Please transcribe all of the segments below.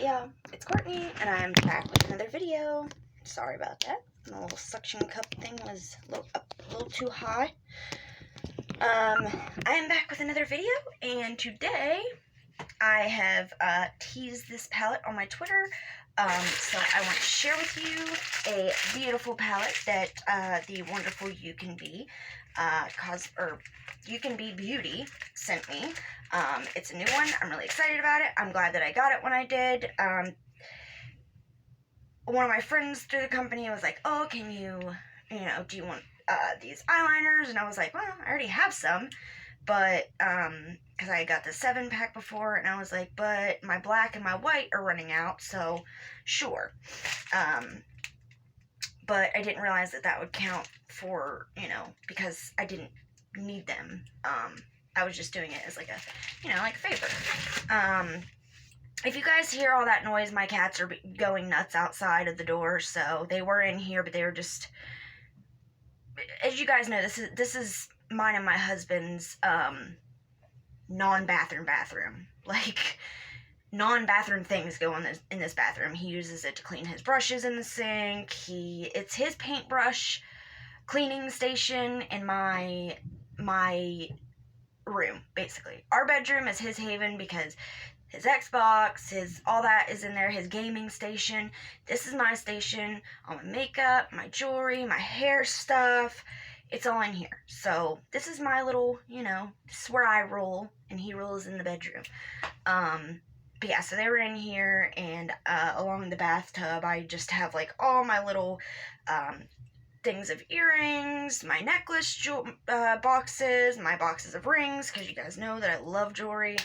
y'all, it's Courtney, and I'm back with another video. Sorry about that. My little suction cup thing was a little too high. I am back with another video, and today I have teased this palette on my Twitter. So I want to share with you a beautiful palette that the wonderful UCANBE UCANBE Beauty sent me. It's a new one. I'm really excited about it. I'm glad that I got it when I did. One of my friends through the company was like, oh, can you do you want these eyeliners? And I was like, well, I already have some, but because I got the 7-pack before, and I was like, but my black and my white are running out, so sure. But I didn't realize that would count for, because I didn't need them. I was just doing it as like a favor. If you guys hear all that noise, my cats are going nuts outside of the door, so they were in here, but they were just, as you guys know, this is mine and my husband's non-bathroom bathroom. Like, non-bathroom things go in this bathroom. He uses it to clean his brushes in the sink. It's his paintbrush cleaning station in my room, basically. Our bedroom is his haven because his Xbox, all that is in there, his gaming station. This is my station, all my makeup, my jewelry, my hair stuff. It's all in here. So this is my little, this is where I roll, and he rolls in the bedroom. But yeah, so they were in here, and along the bathtub, I just have like all my little things of earrings, my necklace boxes, my boxes of rings, because you guys know that I love jewelry.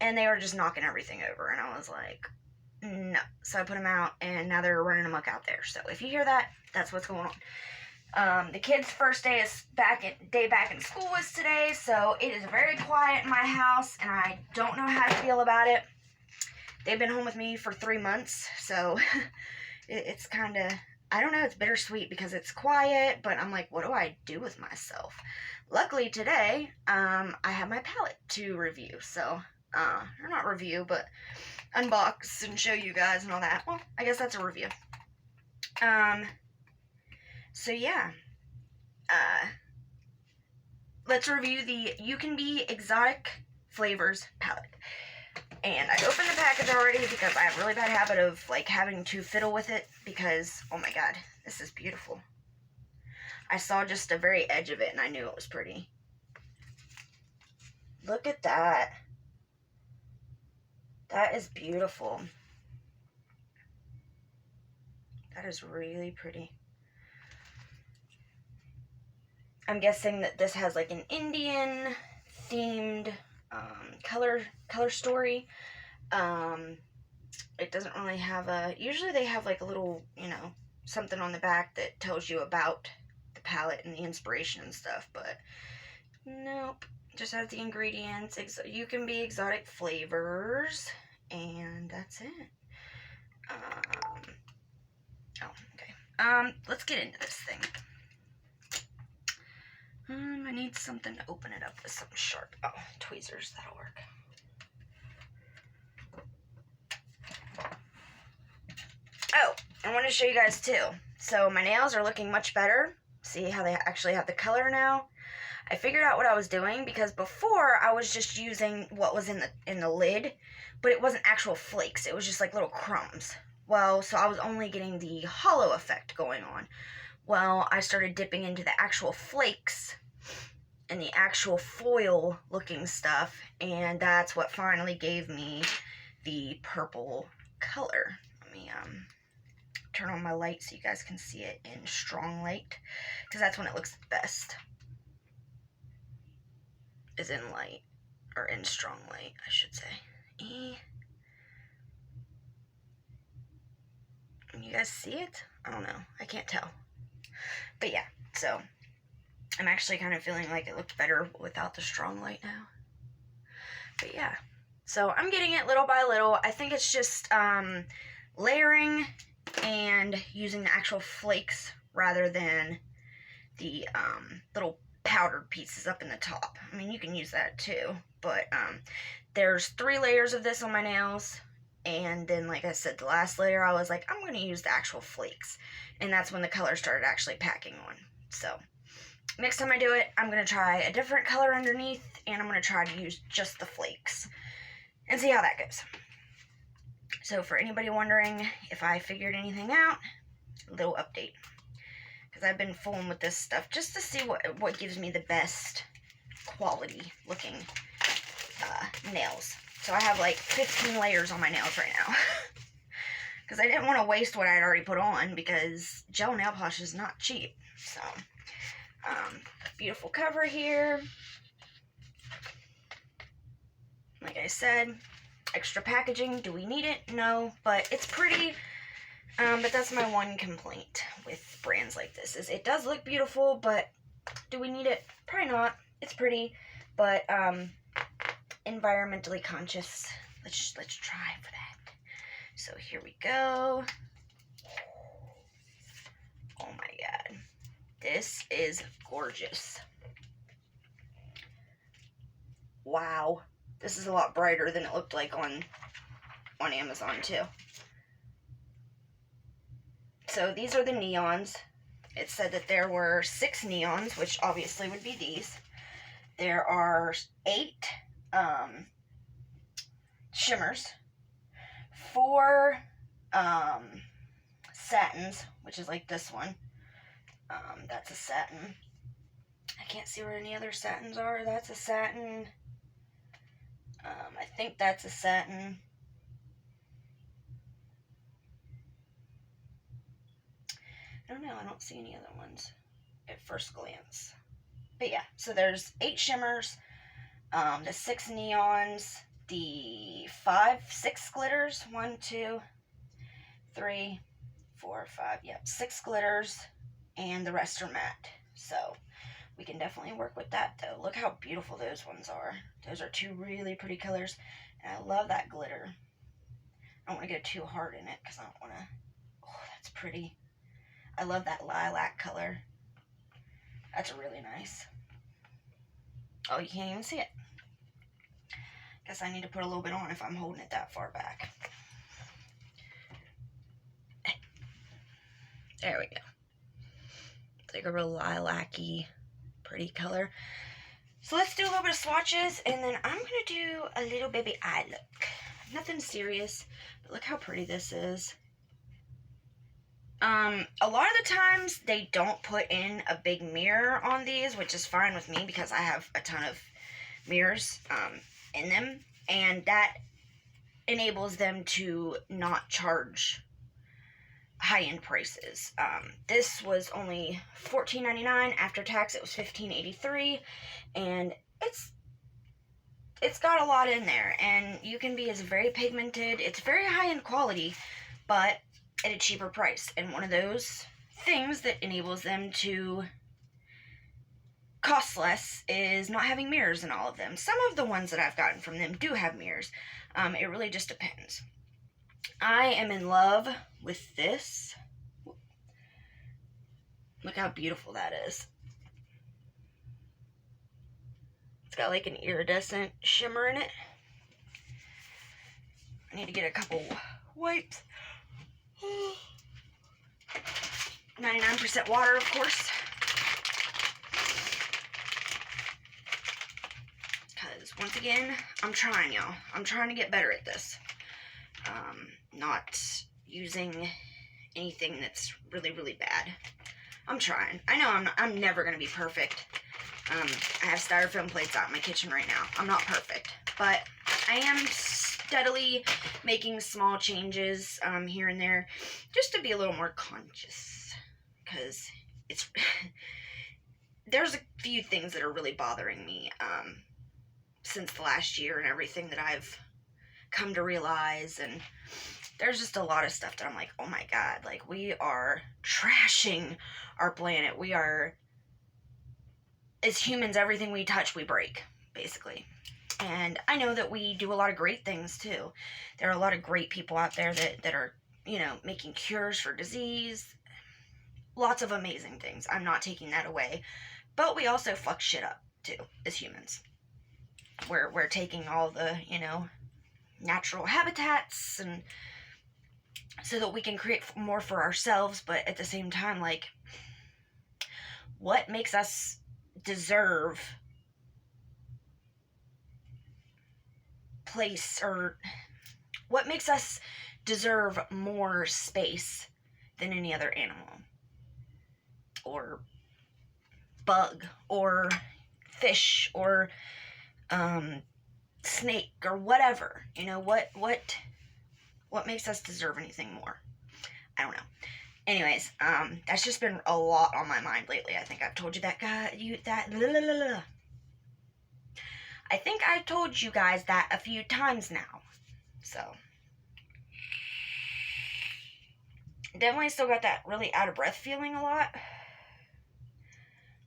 And they were just knocking everything over, and I was like, no. So I put them out, and now they're running amok out there. So if you hear that, that's what's going on. The kids' first day back in school was today, so it is very quiet in my house, and I don't know how to feel about it. They've been home with me for 3 months, so it's kind of, I don't know, it's bittersweet because it's quiet, but I'm like, what do I do with myself? Luckily today, I have my palette to review, so, or not review, but unbox and show you guys and all that. Well, I guess that's a review. So yeah, let's review the UCANBE Exotic Flavors palette. And I opened the package already because I have a really bad habit of like having to fiddle with it because, oh my god, this is beautiful. I saw just a very edge of it and I knew it was pretty. Look at that. That is beautiful. That is really pretty. I'm guessing that this has like an Indian themed color story. It doesn't really have usually they have like a little, something on the back that tells you about the palette and the inspiration and stuff, but nope. Just has the ingredients. UCANBE Exotic Flavors, and that's it. Oh, okay. Let's get into this thing. I need something to open it up with, something sharp. Oh, tweezers, that'll work. Oh, I want to show you guys too. So my nails are looking much better. See how they actually have the color now? I figured out what I was doing because before I was just using what was in the lid, but it wasn't actual flakes. It was just like little crumbs. Well, so I was only getting the hollow effect going on. Well, I started dipping into the actual flakes and the actual foil looking stuff, and that's what finally gave me the purple color. Let me turn on my light so you guys can see it in strong light, because that's when it looks the best. Is in light, or in strong light, I should say. Can you guys see it? I don't know. I can't tell. But yeah, so I'm actually kind of feeling like it looked better without the strong light now. But yeah, so I'm getting it little by little. I think it's just layering and using the actual flakes rather than the little powdered pieces up in the top. I mean, you can use that too, but there's 3 layers of this on my nails, and then, like I said, the last layer I was like, I'm going to use the actual flakes, and that's when the color started actually packing on. So next time I do it, I'm going to try a different color underneath, and I'm going to try to use just the flakes and see how that goes. So for anybody wondering if I figured anything out, a little update, because I've been fooling with this stuff just to see what gives me the best quality looking nails. So I have like 15 layers on my nails right now because I didn't want to waste what I had already put on, because gel nail polish is not cheap. So beautiful cover here. Like I said, extra packaging. Do we need it? No, but it's pretty. But that's my one complaint with brands like this, is it does look beautiful, but do we need it? Probably not. It's pretty, but environmentally conscious. Let's try for that. So here we go. Oh my god. This is gorgeous. Wow. This is a lot brighter than it looked like on Amazon too. So these are the neons. It said that there were 6 neons, which obviously would be these. There are 8 shimmers, 4 satins, which is like this one. That's a satin. I can't see where any other satins are. That's a satin. I think that's a satin. I don't know. I don't see any other ones at first glance. But yeah, so there's 8 shimmers, the 6 neons, the 6 glitters. 1, 2, 3, 4, 5. Yep, 6 glitters, and the rest are matte. So we can definitely work with that, though. Look how beautiful those ones are. Those are 2 really pretty colors, and I love that glitter. I don't want to go too hard in it because I don't want to. Oh, that's pretty. I love that lilac color. That's really nice. Oh, you can't even see it. Guess I need to put a little bit on if I'm holding it that far back. There we go. It's like a real lilac-y, pretty color. So let's do a little bit of swatches, and then I'm going to do a little baby eye look. Nothing serious, but look how pretty this is. A lot of the times they don't put in a big mirror on these, which is fine with me because I have a ton of mirrors in them, and that enables them to not charge high-end prices. This was only $14.99. After tax it was $15.83, and it's got a lot in there, and UCANBE is very pigmented. It's very high-end quality, but at a cheaper price. And one of those things that enables them to cost less is not having mirrors in all of them. Some of the ones that I've gotten from them do have mirrors. It really just depends. I am in love with this. Look how beautiful that is. It's got like an iridescent shimmer in it. I need to get a couple wipes. 99% water, of course. Because, once again, I'm trying, y'all. I'm trying to get better at this. Not using anything that's really, really bad. I'm trying. I know I'm never going to be perfect. I have styrofoam plates out in my kitchen right now. I'm not perfect. But I am steadily making small changes here and there, just to be a little more conscious, because it's there's a few things that are really bothering me since the last year and everything that I've come to realize, and there's just a lot of stuff that I'm like, oh my god, like, we are trashing our planet. We are, as humans, everything we touch we break, basically. And I know that we do a lot of great things too. There are a lot of great people out there that are, you know, making cures for disease. Lots of amazing things. I'm not taking that away. But we also fuck shit up too, as humans. We're taking all the, you know, natural habitats, and so that we can create more for ourselves, but at the same time, like, what makes us deserve place, or what makes us deserve more space than any other animal or bug or fish or snake or whatever, you know, what makes us deserve anything more? I don't know. Anyways, that's just been a lot on my mind lately. I think I've told you that, I think I've told you guys that a few times now. So, definitely still got that really out of breath feeling a lot.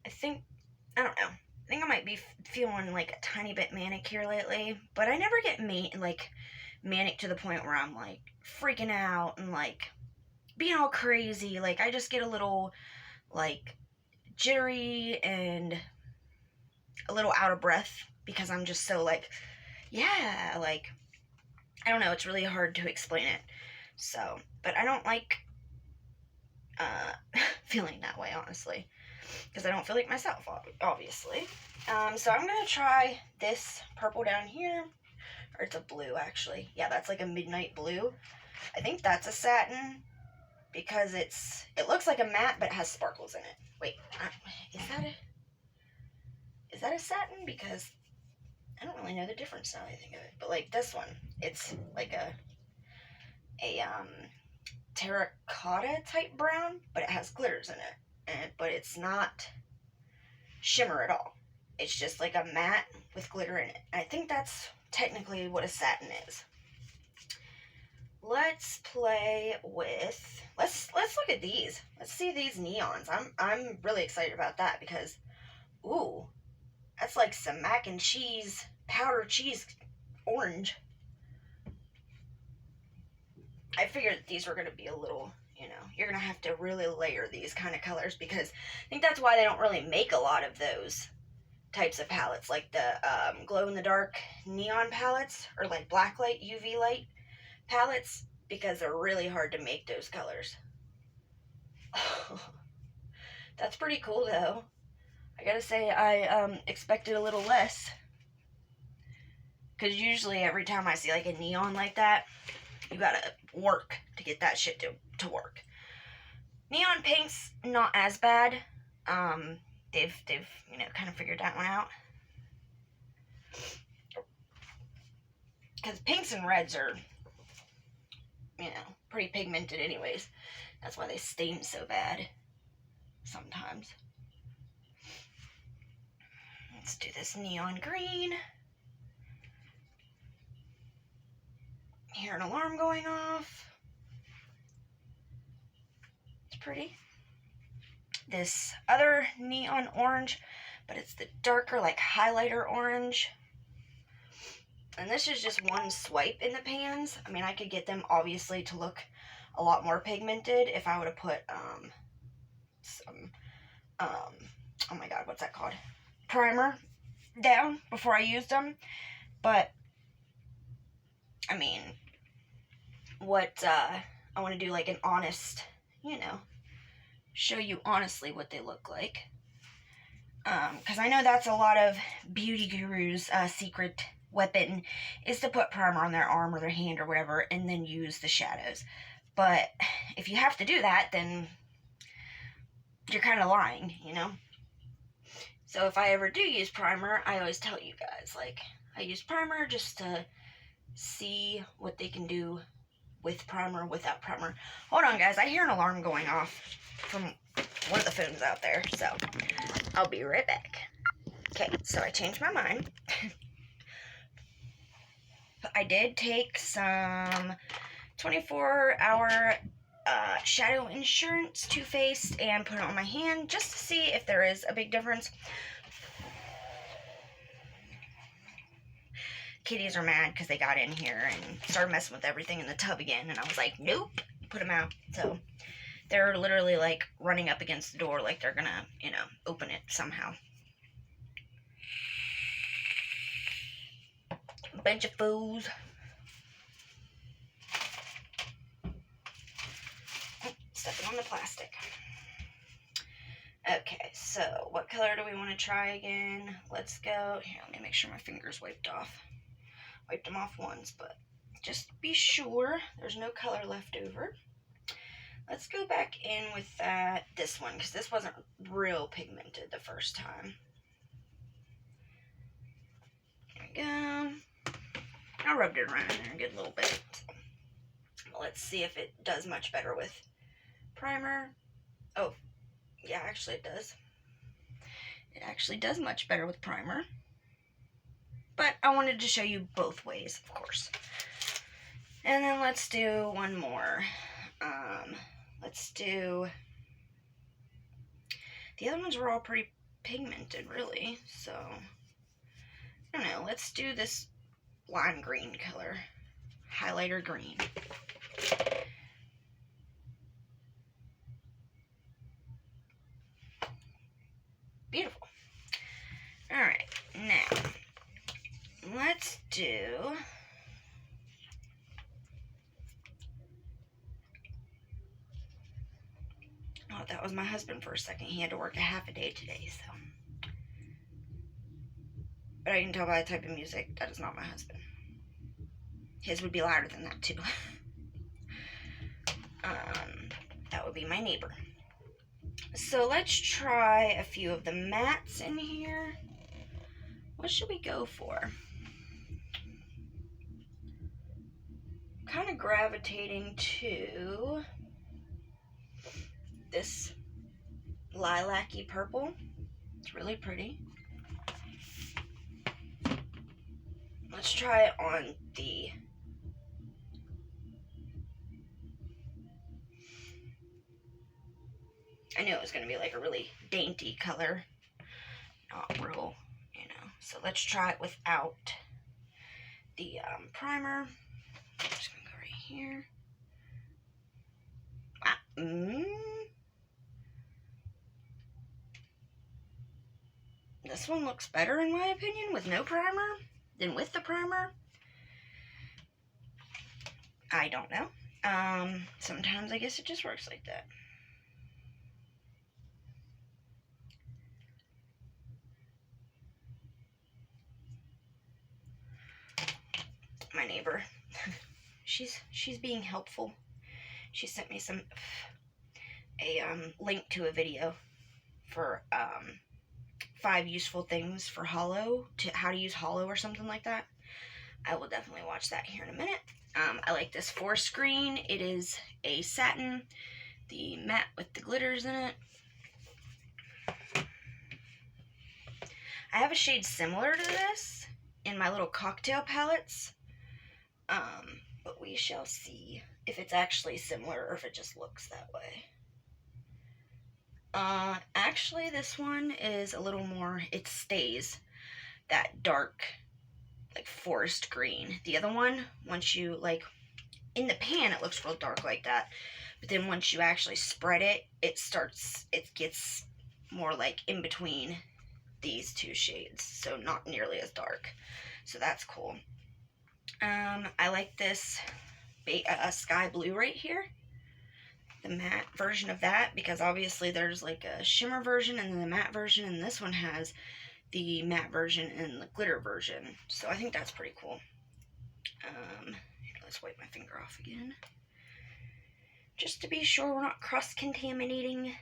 I don't know. I think I might be feeling like a tiny bit manic here lately, but I never get manic to the point where I'm like freaking out and like being all crazy. Like, I just get a little like jittery and a little out of breath because I'm just so like, yeah, like, I don't know, it's really hard to explain it. So, but I don't like feeling that way, honestly, because I don't feel like myself, obviously. So I'm gonna try this purple down here, or it's a blue, actually. Yeah, that's like a midnight blue. I think that's a satin, because it looks like a matte, but it has sparkles in it. Wait, is that a satin? Because I don't really know the difference now that I think of it. But like this one, it's like a terracotta type brown, but it has glitters in it. But it's not shimmer at all. It's just like a matte with glitter in it. I think that's technically what a satin is. Let's play with, let's look at these. Let's see these neons. I'm really excited about that because, ooh, that's like some mac and cheese, powdered cheese orange. I figured that these were going to be a little, you know, you're going to have to really layer these kind of colors, because I think that's why they don't really make a lot of those types of palettes, like the glow-in-the-dark neon palettes, or like black light, UV light palettes, because they're really hard to make those colors. That's pretty cool, though. I gotta say, I expected a little less, because usually every time I see like a neon like that, you gotta work to get that shit to work. Neon pinks, not as bad. They've you know, kind of figured that one out. Because pinks and reds are, you know, pretty pigmented anyways. That's why they stain so bad sometimes. Let's do this neon green. Hear an alarm going off. It's pretty. This other neon orange, but it's the darker, like, highlighter orange. And this is just one swipe in the pans. I mean, I could get them, obviously, to look a lot more pigmented if I would have put, some, oh my god, what's that called? Primer down before I used them. But, I mean, what, I want to do, like, an honest, you know, show you honestly what they look like. Because I know that's a lot of beauty gurus' secret weapon, is to put primer on their arm or their hand or whatever, and then use the shadows. But if you have to do that, then you're kind of lying, you know? So if I ever do use primer, I always tell you guys, like, I use primer just to see what they can do with primer, without primer. Hold on, guys, I hear an alarm going off from one of the phones out there, so I'll be right back. Okay, so I changed my mind. I did take some 24-hour Shadow Insurance Too Faced and put it on my hand just to see if there is a big difference. Kitties are mad because they got in here and started messing with everything in the tub again, and I was like, nope, put them out. So they're literally like running up against the door like they're gonna, you know, open it somehow. Bunch of fools. stepping on the plastic. Okay, so what color do we want to try again? Let's go, here, let me make sure my finger's wiped off. Wiped them off once, but just be sure there's no color left over. Let's go back in with this one, because this wasn't real pigmented the first time. There we go. I rubbed it around in there a good little bit. So, let's see if it does much better with primer. Oh, yeah, actually it does. It actually does much better with primer. But I wanted to show you both ways, of course. And then let's do one more. Let's do... The other ones were all pretty pigmented, really. So, I don't know. Let's do this lime green color. Highlighter green. Beautiful. Alright, now, let's do... Oh, that was my husband for a second. He had to work a half a day today, so... But I can tell by the type of music, that is not my husband. His would be louder than that, too. That would be my neighbor. So let's try a few of the mattes in here. What should we go for? Kind of gravitating to this lilac-y purple. It's really pretty. Let's try it on the... I knew it was going to be like a really dainty color. Not real, you know. So let's try it without the primer. I'm just going to go right here. This one looks better, in my opinion, with no primer than with the primer. I don't know. Sometimes I guess it just works like that. My neighbor, she's being helpful. She sent me a link to a video for 5 useful things for Holo, how to use Holo or something like that. I will definitely watch that here in a minute. I like this 4 screen. It is a satin, the matte with the glitters in it. I have a shade similar to this in my little cocktail palettes, but we shall see if it's actually similar or if it just looks that way. Actually, this one is a little more, it stays that dark, like forest green. The other one, once you, like, in the pan, it looks real dark like that. But then once you actually spread it, it gets more like in between these 2 shades. So not nearly as dark. So that's cool. I like this sky blue right here. The matte version of that, because obviously there's like a shimmer version and then the matte version, and this one has the matte version and the glitter version. So I think that's pretty cool. Here, let's wipe my finger off again, just to be sure we're not cross-contaminating.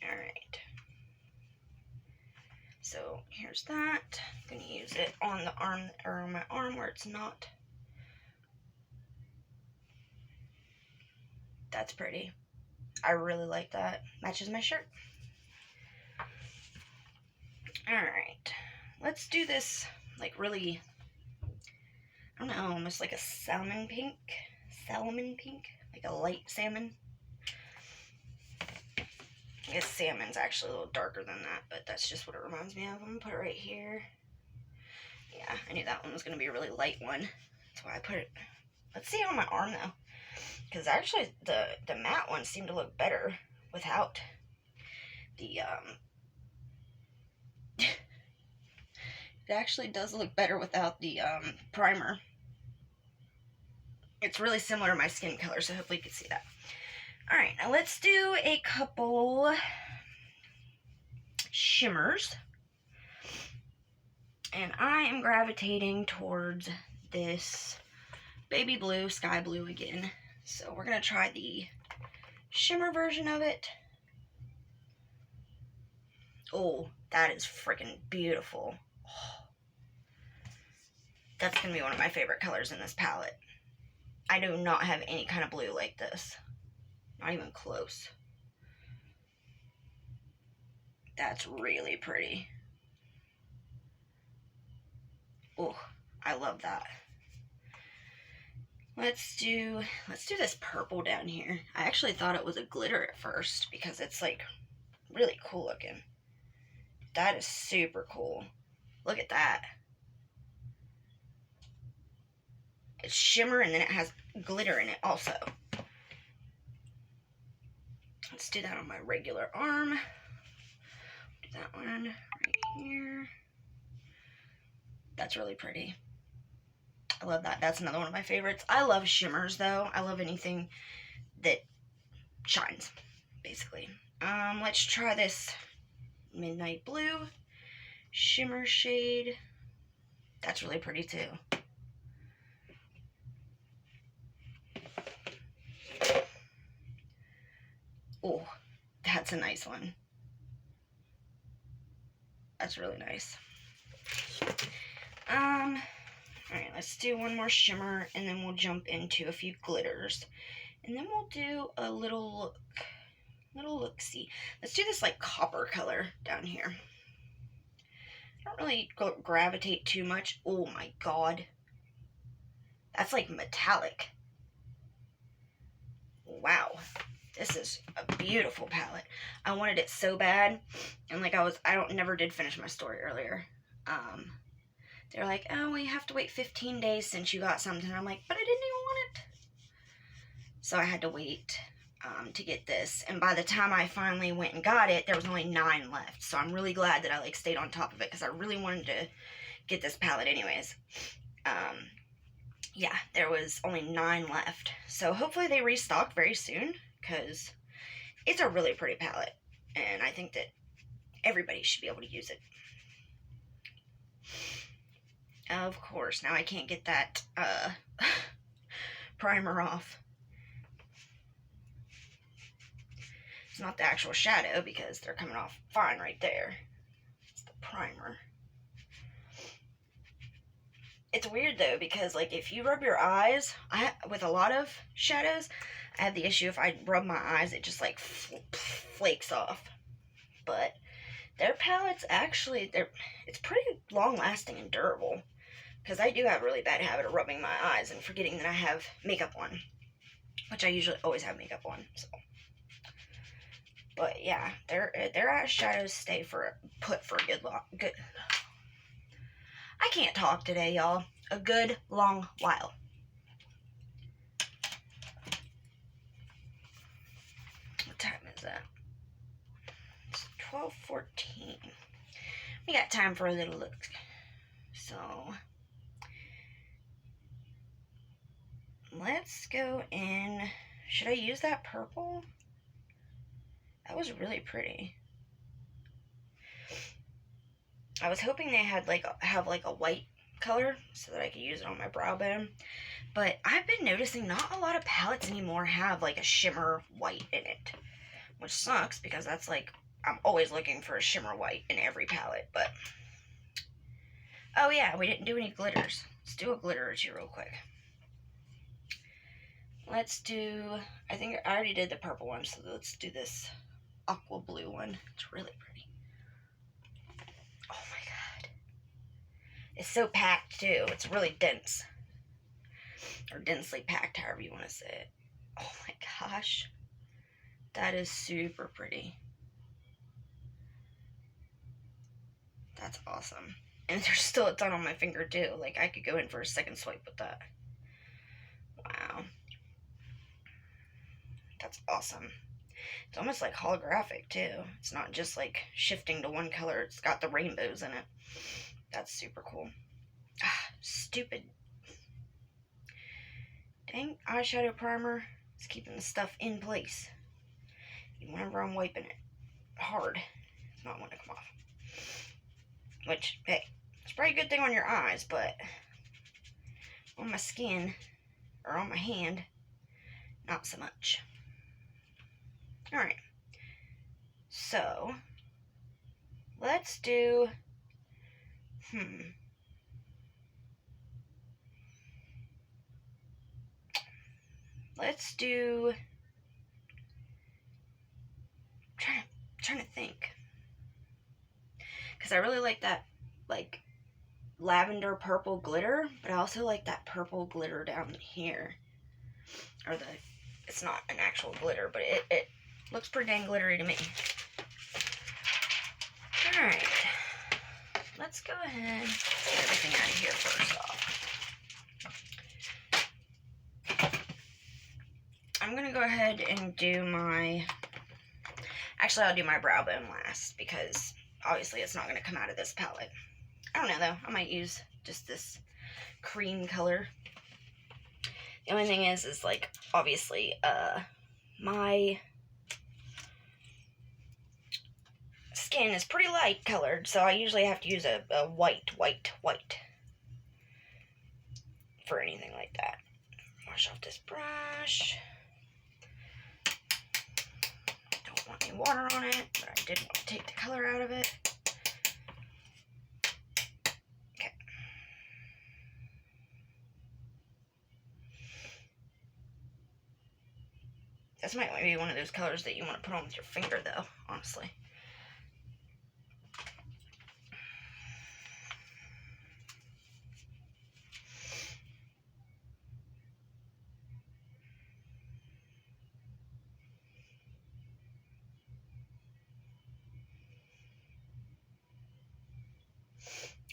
Alright. So here's that. I'm going to use it on the arm, or on my arm where it's not. That's pretty. I really like that. Matches my shirt. Alright. Let's do this, like, really, I don't know, almost like a salmon pink. Like a light salmon. I guess salmon's actually a little darker than that, but that's just what it reminds me of. I'm going to put it right here. Yeah, I knew that one was going to be a really light one. That's why I put it. Let's see on my arm, though. Because actually, the matte ones seem to look better without the, it actually does look better without the, primer. It's really similar to my skin color, so hopefully you can see that. Alright, now let's do a couple shimmers. And I am gravitating towards this baby blue, sky blue again. So we're going to try the shimmer version of it. Oh, that is freaking beautiful. Oh, that's going to be one of my favorite colors in this palette. I do not have any kind of blue like this. Not even close. That's really pretty. Oh, I love that. Let's do this purple down here. I actually thought it was a glitter at first because it's like really cool looking. That is super cool. Look at that. It's shimmer and then it has glitter in it also. Let's do that on my regular arm. Do that one right here. That's really pretty. I love that. That's another one of my favorites. I love shimmers though. I love anything that shines, basically. Let's try this midnight blue shimmer shade. That's really pretty too. Oh, that's a nice one. That's really nice. Alright, let's do one more shimmer, and then we'll jump into a few glitters. And then we'll do a little look-see. Let's do this, like, copper color down here. I don't really gravitate too much. Oh, my God. That's, like, metallic. Wow. This is a beautiful palette. I wanted it so bad, and, like, never did finish my story earlier. They're like, oh, well, you have to wait 15 days since you got something. I'm like, but I didn't even want it. So I had to wait to get this. And by the time I finally went and got it, there was only 9 left. So I'm really glad that I, like, stayed on top of it because I really wanted to get this palette anyways. Yeah, there was only 9 left. So hopefully they restock very soon because it's a really pretty palette. And I think that everybody should be able to use it. Of course, now I can't get that primer off. It's not the actual shadow because they're coming off fine right there. It's the primer. It's weird though because, like, if you rub your eyes, with a lot of shadows, I have the issue if I rub my eyes, it just like flakes off. But their palettes actually, it's pretty long lasting and durable. Because I do have a really bad habit of rubbing my eyes and forgetting that I have makeup on. Which I usually always have makeup on. So. But yeah, their eyeshadows stay put for a good. I can't talk today, y'all. A good long while. What time is that? It's 12:14. We got time for a little look. So let's go in. Should I use that purple? That was really pretty. I was hoping they had have a white color so that I could use it on my brow bone. But I've been noticing not a lot of palettes anymore have like a shimmer white in it. Which sucks because that's like, I'm always looking for a shimmer white in every palette. But, oh yeah, we didn't do any glitters. Let's do a glitter or two real quick. Let's do, I think I already did the purple one, so let's do this aqua blue one. It's really pretty. Oh my God. It's so packed too. It's really dense. Or densely packed, however you want to say it. Oh my gosh. That is super pretty. That's awesome. And there's still a ton on my finger too. Like, I could go in for a second swipe with that. Wow. That's awesome. It's almost like holographic too. It's not just like shifting to one color. It's got the rainbows in it. That's super cool. Ah, stupid. pink eyeshadow primer is keeping the stuff in place. Whenever I'm wiping it hard, it's not wanting to come off. Which, hey, it's probably a good thing on your eyes, but on my skin, or on my hand, not so much. Alright, so, let's do, let's do, trying to think, because I really like that, like, lavender purple glitter, but I also like that purple glitter down here, or it's not an actual glitter, but it looks pretty dang glittery to me. Alright, let's go ahead and get everything out of here first off. I'm going to go ahead and do actually I'll do my brow bone last, because obviously it's not going to come out of this palette. I don't know though, I might use just this cream color. The only thing is like, obviously, my skin is pretty light colored, so I usually have to use a white for anything like that. Wash off this brush. Don't want any water on it, but I did want to take the color out of it. Okay. This might be one of those colors that you want to put on with your finger, though, honestly.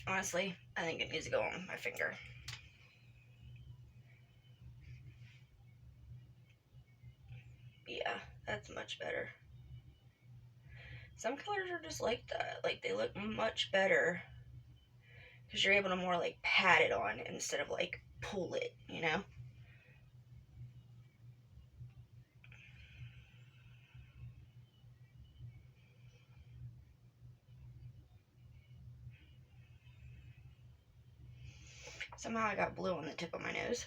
Honestly, I think it needs to go on my finger. Yeah, that's much better. Some colors are just like that. Like, they look much better because you're able to more, like, pat it on instead of, like, pull it, you know? Somehow I got blue on the tip of my nose.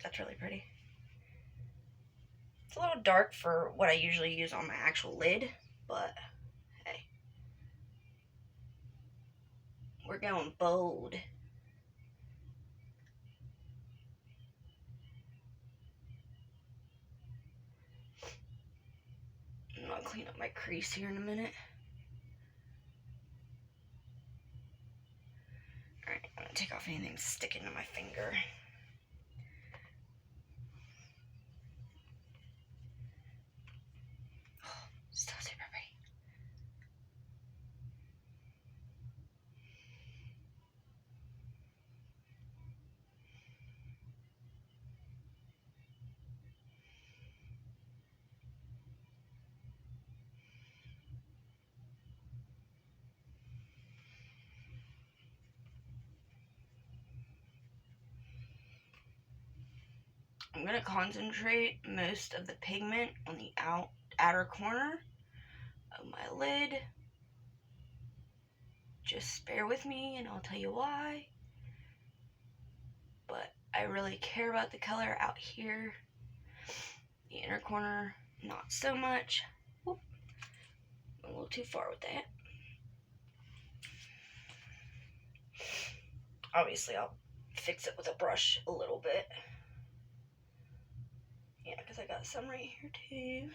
That's really pretty. It's a little dark for what I usually use on my actual lid, but hey. We're going bold. I'm gonna clean up my crease here in a minute. Alright, I'm gonna take off anything sticking to my finger. Oh, still super pretty. I'm going to concentrate most of the pigment on the outer corner of my lid. Just bear with me and I'll tell you why. But I really care about the color out here. The inner corner, not so much. Whoop. A little too far with that. Obviously, I'll fix it with a brush a little bit. Yeah, because I got some right here too.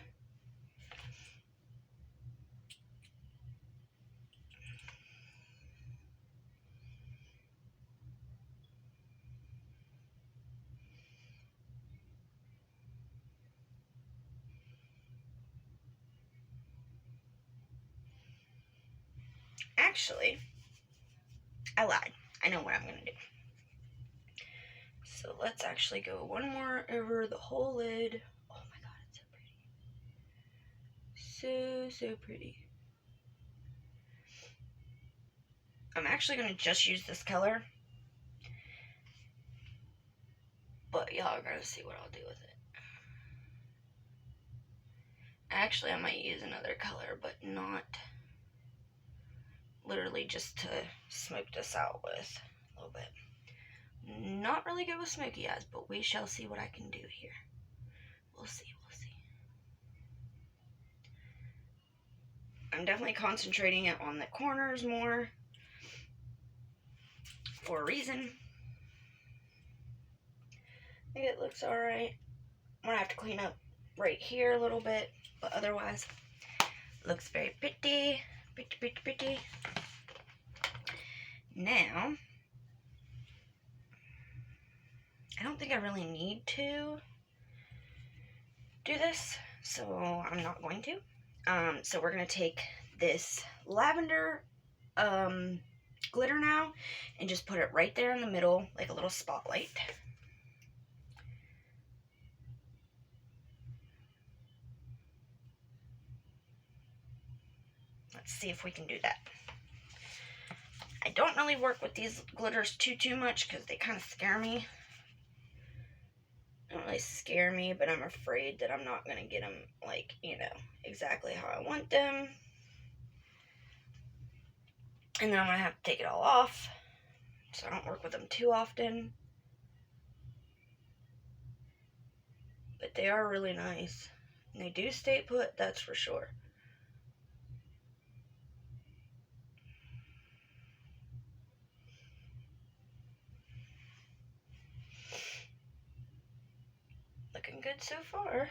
Actually, I lied. I know what I'm going to do. So let's actually go one more over the whole lid. Oh my god, it's so pretty. So, so pretty. I'm actually going to just use this color. But y'all are going to see what I'll do with it. Actually, I might use another color, but not literally just to smoke this out with a little bit. Not really good with smoky eyes, but we shall see what I can do here. We'll see, we'll see. I'm definitely concentrating it on the corners more for a reason. I think it looks alright. I'm gonna have to clean up right here a little bit, but otherwise, looks very pretty. Pretty, pretty, pretty. Now, I don't think I really need to do this, so I'm not going to. So we're gonna take this lavender glitter now and just put it right there in the middle, like a little spotlight. Let's see if we can do that. I don't really work with these glitters too much because they kind of scare me. They don't really scare me, but I'm afraid that I'm not going to get them, like, you know, exactly how I want them. And then I'm going to have to take it all off, so I don't work with them too often. But they are really nice. And they do stay put, that's for sure. Looking good so far.